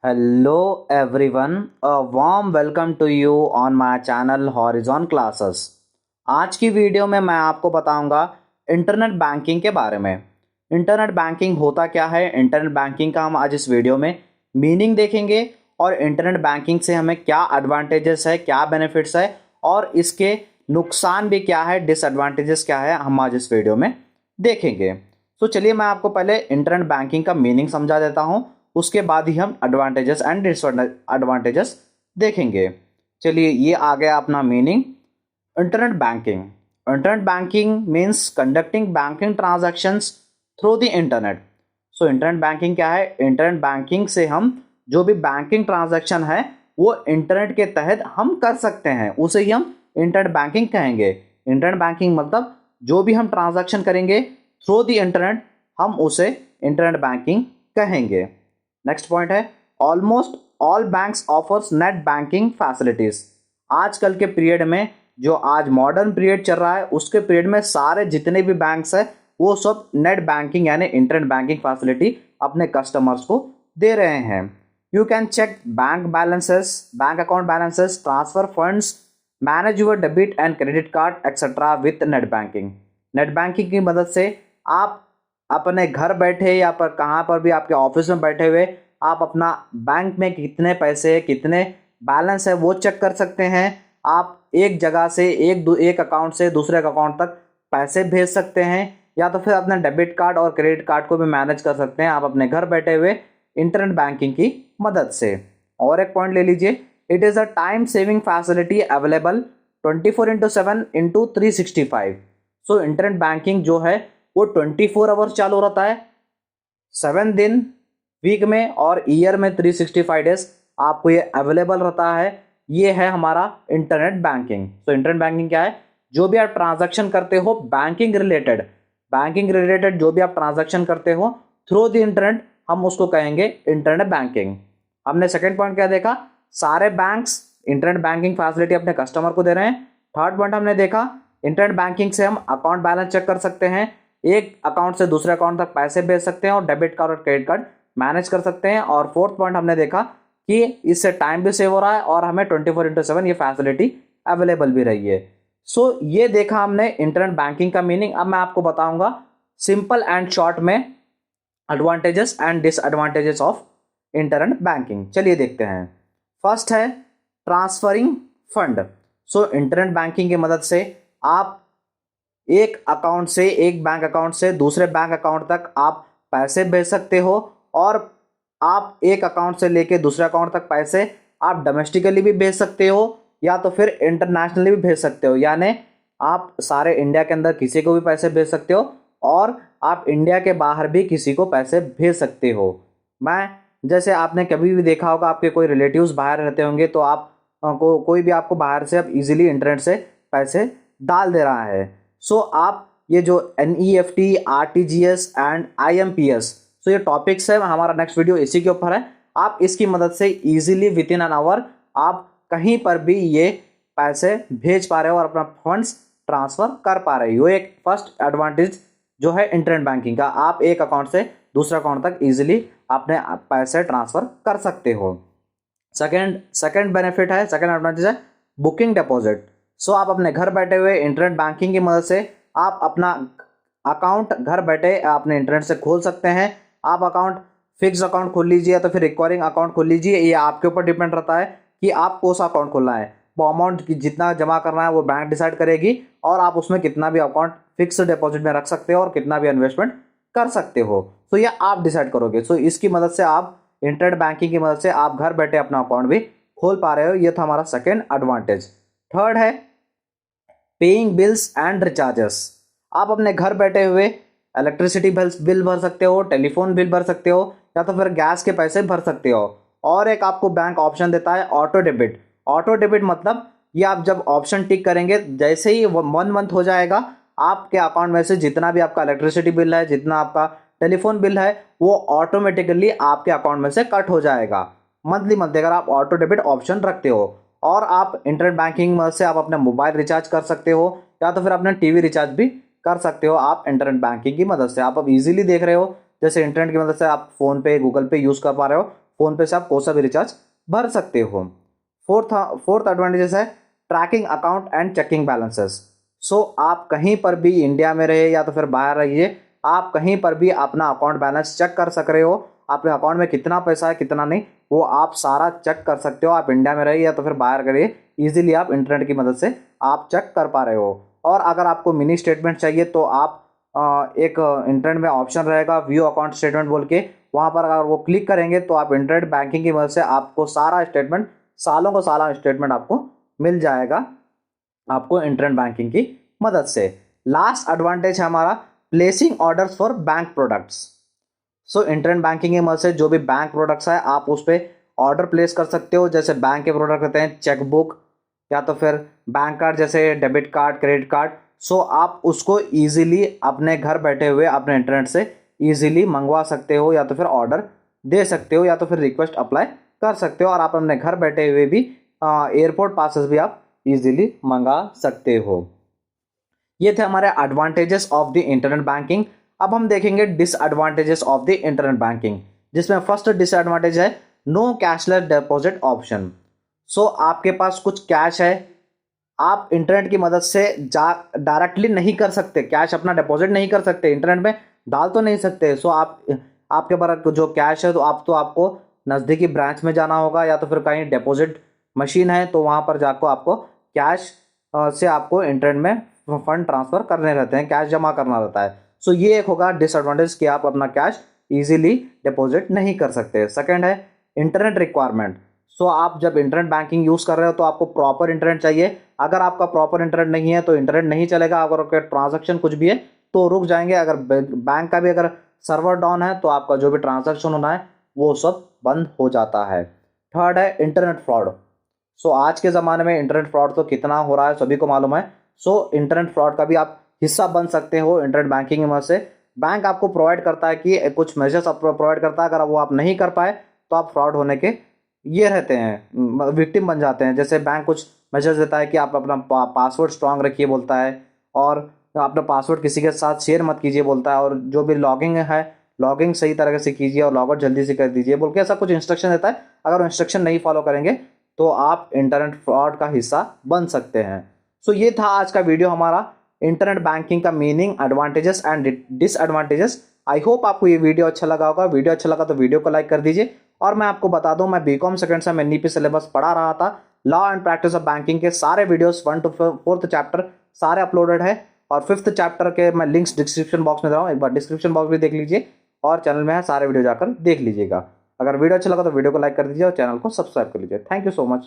Hello everyone, a warm welcome to you on my channel Horizon Classes। आज की video में मैं आपको बताऊंगा इंटरनेट बैंकिंग के बारे में। इंटरनेट बैंकिंग होता क्या है, इंटरनेट बैंकिंग का हम आज इस वीडियो में मीनिंग देखेंगे और इंटरनेट बैंकिंग से हमें क्या एडवांटेजेस है, क्या बेनिफिट्स है और इसके नुकसान भी क्या है, डिसएडवांटेजेस क्या है, हम आज इस वीडियो में देखेंगे। तो चलिए मैं आपको पहले इंटरनेट बैंकिंग का मीनिंग समझा देता हूँ, उसके बाद ही हम एडवांटेजेस एंड डिसएडवांटेजेस देखेंगे। चलिए, ये आ गया अपना meaning. Internet banking. Internet banking means conducting banking transactions through the internet. So internet banking क्या है? इंटरनेट बैंकिंग से हम जो भी बैंकिंग ट्रांजैक्शन है वो इंटरनेट के तहत हम कर सकते हैं, उसे ही हम इंटरनेट बैंकिंग कहेंगे। इंटरनेट बैंकिंग मतलब जो भी हम ट्रांजैक्शन करेंगे थ्रू द इंटरनेट, हम उसे इंटरनेट बैंकिंग कहेंगे। नेक्स्ट पॉइंट है, almost all banks offers net banking facilities. आजकल के पीरियड में, जो आज मॉडर्न पीरियड चल रहा है, उसके पीरियड में सारे जितने भी बैंक्स है वो सब नेट बैंकिंग यानी इंटरनेट बैंकिंग फैसिलिटी अपने कस्टमर्स को दे रहे हैं। You can cheque bank balances, bank account balances, transfer funds, manage your debit and credit card etcetera with net banking. Net banking की मदद से आप अपने घर बैठे या पर कहाँ पर भी आपके ऑफिस में बैठे हुए आप अपना बैंक में कितने पैसे, कितने बैलेंस है वो चेक कर सकते हैं। आप एक जगह से एक अकाउंट से दूसरे अकाउंट तक पैसे भेज सकते हैं, या तो फिर अपने डेबिट कार्ड और क्रेडिट कार्ड को भी मैनेज कर सकते हैं आप अपने घर बैठे हुए इंटरनेट बैंकिंग की मदद से। और एक पॉइंट ले लीजिए, it is a time saving facility available 24/7 into 365। So internet banking जो है वो 24 आवर्स चालू रहता है, 7 दिन वीक में और ईयर में 365 डेज आपको ये अवेलेबल रहता है। ये है हमारा इंटरनेट बैंकिंग। तो इंटरनेट बैंकिंग क्या है? जो भी आप ट्रांजैक्शन करते हो बैंकिंग रिलेटेड जो भी आप ट्रांजैक्शन करते हो थ्रू द इंटरनेट, हम उसको कहेंगे इंटरनेट बैंकिंग। हमने सेकेंड पॉइंट क्या देखा? सारे बैंक्स इंटरनेट बैंकिंग फैसिलिटी अपने कस्टमर को दे रहे हैं। थर्ड पॉइंट हमने देखा, इंटरनेट बैंकिंग से हम अकाउंट बैलेंस चेक कर सकते हैं, एक अकाउंट से दूसरे अकाउंट तक पैसे भेज सकते हैं और डेबिट कार्ड और क्रेडिट कार्ड मैनेज कर सकते हैं। और फोर्थ पॉइंट हमने देखा कि इससे टाइम भी सेव हो रहा है और हमें 24/7 ये फैसिलिटी अवेलेबल भी रही है। सो ये देखा हमने इंटरनेट बैंकिंग का मीनिंग। अब मैं आपको बताऊंगा सिंपल एंड शॉर्ट में advantages and disadvantages of internet banking. चलिए देखते हैं। फर्स्ट है transferring fund. So internet banking की मदद से आप एक अकाउंट से, एक बैंक अकाउंट से दूसरे बैंक अकाउंट तक आप पैसे भेज सकते हो, और आप एक अकाउंट से लेके दूसरे अकाउंट तक पैसे आप डोमेस्टिकली भी भेज सकते हो या तो फिर इंटरनेशनली भी भेज सकते हो। यानी आप सारे इंडिया के अंदर किसी को भी पैसे भेज सकते हो और आप इंडिया के बाहर भी किसी को पैसे भेज सकते हो। मैं जैसे आपने कभी भी देखा होगा, आपके कोई रिलेटिव्स बाहर रहते होंगे तो आप कोई भी आपको बाहर से अब इजीली इंटरनेट से पैसे डाल दे रहा है। सो आप ये जो NEFT, RTGS एंड IMPS, सो ये टॉपिक्स है, हमारा नेक्स्ट वीडियो इसी के ऊपर है। आप इसकी मदद से easily with in an hour आप कहीं पर भी ये पैसे भेज पा रहे हो और अपना फंड्स ट्रांसफर कर पा रहे हो। एक फर्स्ट एडवांटेज जो है इंटरनेट बैंकिंग का, आप एक अकाउंट से दूसरे अकाउंट तक इजीली अपने पैसे ट्रांसफर कर सकते हो। सेकेंड बेनिफिट है, सेकेंड एडवांटेज है बुकिंग डिपॉजिट। सो आप अपने घर बैठे हुए इंटरनेट बैंकिंग की मदद से आप अपना अकाउंट घर बैठे अपने इंटरनेट से खोल सकते हैं। आप अकाउंट फिक्स अकाउंट खोल लीजिए या तो फिर रिकरिंग अकाउंट खोल लीजिए, ये आपके ऊपर डिपेंड रहता है कि आप कौन सा अकाउंट खोलना है। वो अमाउंट जितना जमा करना है वो बैंक डिसाइड करेगी और आप उसमें कितना भी अकाउंट फिक्स डिपॉजिट में रख सकते हो और कितना भी इन्वेस्टमेंट कर सकते हो। तो ये आप डिसाइड करोगे। सो इसकी मदद से आप इंटरनेट बैंकिंग की मदद से आप घर बैठे अपना अकाउंट भी खोल पा रहे हो। ये था हमारा सेकेंड एडवांटेज। थर्ड है पेइंग बिल्स एंड रिचार्जेस। आप अपने घर बैठे हुए इलेक्ट्रिसिटी बिल भर सकते हो, टेलीफोन बिल भर सकते हो या तो फिर गैस के पैसे भर सकते हो। और एक आपको बैंक ऑप्शन देता है ऑटो डेबिट। ऑटो डेबिट मतलब ये आप जब ऑप्शन टिक करेंगे, जैसे ही 1 मंथ हो जाएगा, आपके अकाउंट में से जितना भी आपका इलेक्ट्रिसिटी बिल है, जितना आपका टेलीफोन बिल है, वो ऑटोमेटिकली आपके अकाउंट में से कट हो जाएगा मंथली अगर आप ऑटो डेबिट ऑप्शन रखते हो। और आप इंटरनेट बैंकिंग मदद से आप अपने मोबाइल रिचार्ज कर सकते हो या तो फिर अपने टीवी रिचार्ज भी कर सकते हो आप इंटरनेट बैंकिंग की मदद से। आप अब इजीली देख रहे हो, जैसे इंटरनेट की मदद से आप फोन पे, गूगल पे यूज़ कर पा रहे हो। फ़ोनपे से आप कोई सा भी रिचार्ज भर सकते हो। फोर्थ एडवांटेजेस है tracking account and checking balances. So आप कहीं पर भी इंडिया में रहे या तो फिर बाहर रहिए, आप कहीं पर भी अपना अकाउंट बैलेंस चेक कर सक रहे हो। आपके अकाउंट में कितना पैसा है कितना नहीं वो आप सारा चेक कर सकते हो। आप इंडिया में रहिए या तो फिर बाहर रहिए, ईजिली आप इंटरनेट की मदद से आप चेक कर पा रहे हो। और अगर आपको मिनी स्टेटमेंट चाहिए तो आप एक इंटरनेट में ऑप्शन रहेगा व्यू अकाउंट स्टेटमेंट बोल के, वहाँ पर अगर वो क्लिक करेंगे तो आप इंटरनेट बैंकिंग की मदद से आपको सारा स्टेटमेंट, सालों का सारा स्टेटमेंट आपको मिल जाएगा आपको इंटरनेट बैंकिंग की मदद से। लास्ट एडवांटेज है हमारा placing orders for bank products. So internet banking की मदद से जो भी बैंक प्रोडक्ट्स है आप उस पर ऑर्डर प्लेस कर सकते हो। जैसे बैंक के प्रोडक्ट रहते हैं चेकबुक या तो फिर बैंक कार्ड जैसे डेबिट कार्ड, क्रेडिट कार्ड। सो आप उसको ईजिली अपने घर बैठे हुए अपने इंटरनेट से ईजिली मंगवा सकते हो या तो फिर ऑर्डर दे सकते हो या तो फिर रिक्वेस्ट अप्लाई कर सकते हो। और आप अपने घर बैठे हुए भी एयरपोर्ट पासेस भी आप ईजिली मंगा सकते हो। ये थे हमारे advantages of the internet banking. अब हम देखेंगे disadvantages of the internet banking, जिसमें फर्स्ट डिसएडवांटेज है नो कैशलेस डिपॉजिट ऑप्शन। सो आपके पास कुछ कैश है, आप इंटरनेट की मदद से डायरेक्टली नहीं कर सकते, कैश अपना डिपॉजिट नहीं कर सकते, इंटरनेट में डाल तो नहीं सकते। सो आपके पास जो कैश है तो आपको नज़दीकी ब्रांच में जाना होगा या तो फिर कहीं डिपॉजिट मशीन है तो वहाँ पर जाकर आपको कैश से आपको इंटरनेट में फंड ट्रांसफ़र करने रहते हैं, कैश जमा करना रहता है। सो ये एक होगा डिसएडवांटेज कि आप अपना कैश इजीली डिपॉजिट नहीं कर सकते। सेकंड है इंटरनेट रिक्वायरमेंट। सो आप जब इंटरनेट बैंकिंग यूज़ कर रहे हो तो आपको प्रॉपर इंटरनेट चाहिए। अगर आपका प्रॉपर इंटरनेट नहीं है तो इंटरनेट नहीं चलेगा। अगर आपका ट्रांजैक्शन कुछ भी है तो रुक जाएंगे। अगर बैंक का भी अगर सर्वर डाउन है तो आपका जो भी ट्रांजैक्शन होना है वो सब बंद हो जाता है। थर्ड है इंटरनेट फ्रॉड। सो आज के ज़माने में इंटरनेट फ्रॉड तो कितना हो रहा है सभी को मालूम है। सो इंटरनेट फ्रॉड का भी आप हिस्सा बन सकते हो इंटरनेट बैंकिंग की मदद से। बैंक आपको प्रोवाइड करता है कि कुछ मेजर्स आपको प्रोवाइड करता है, अगर वो आप नहीं कर पाए तो आप फ्रॉड होने के ये रहते हैं, विक्टिम बन जाते हैं। जैसे बैंक कुछ मेजर्स देता है कि आप अपना पासवर्ड स्ट्रांग रखिए बोलता है, और अपना पासवर्ड किसी के साथ शेयर मत कीजिए बोलता है, और जो भी लॉगिंग है लॉगिंग सही तरह से कीजिए और लॉगआउट जल्दी से कर दीजिए बोल के ऐसा कुछ इंस्ट्रक्शन देता है। अगर वो इंस्ट्रक्शन नहीं फॉलो करेंगे तो आप इंटरनेट फ्रॉड का हिस्सा बन सकते हैं। सो ये था आज का वीडियो हमारा इंटरनेट बैंकिंग का meaning, advantages and disadvantages. I hope आपको ये वीडियो अच्छा लगा होगा। वीडियो अच्छा लगा तो वीडियो को लाइक कर दीजिए। और मैं आपको बता दूं मैं BCom second sem NEP syllabus पढ़ा रहा था। Law and practice of banking के सारे वीडियोस 1 to 4th चैप्टर सारे अपलोडेड है, और 5th चैप्टर के मैं लिंक्स डिस्क्रिप्शन बॉक्स में दे रहा हूँ, एक बार डिस्क्रिप्शन बॉक्स भी देख लीजिए और चैनल में है सारे वीडियो जाकर देख लीजिएगा। अगर वीडियो अच्छा लगा तो वीडियो को लाइक कर दीजिए और चैनल को सब्सक्राइब कर लीजिए। Thank you so much.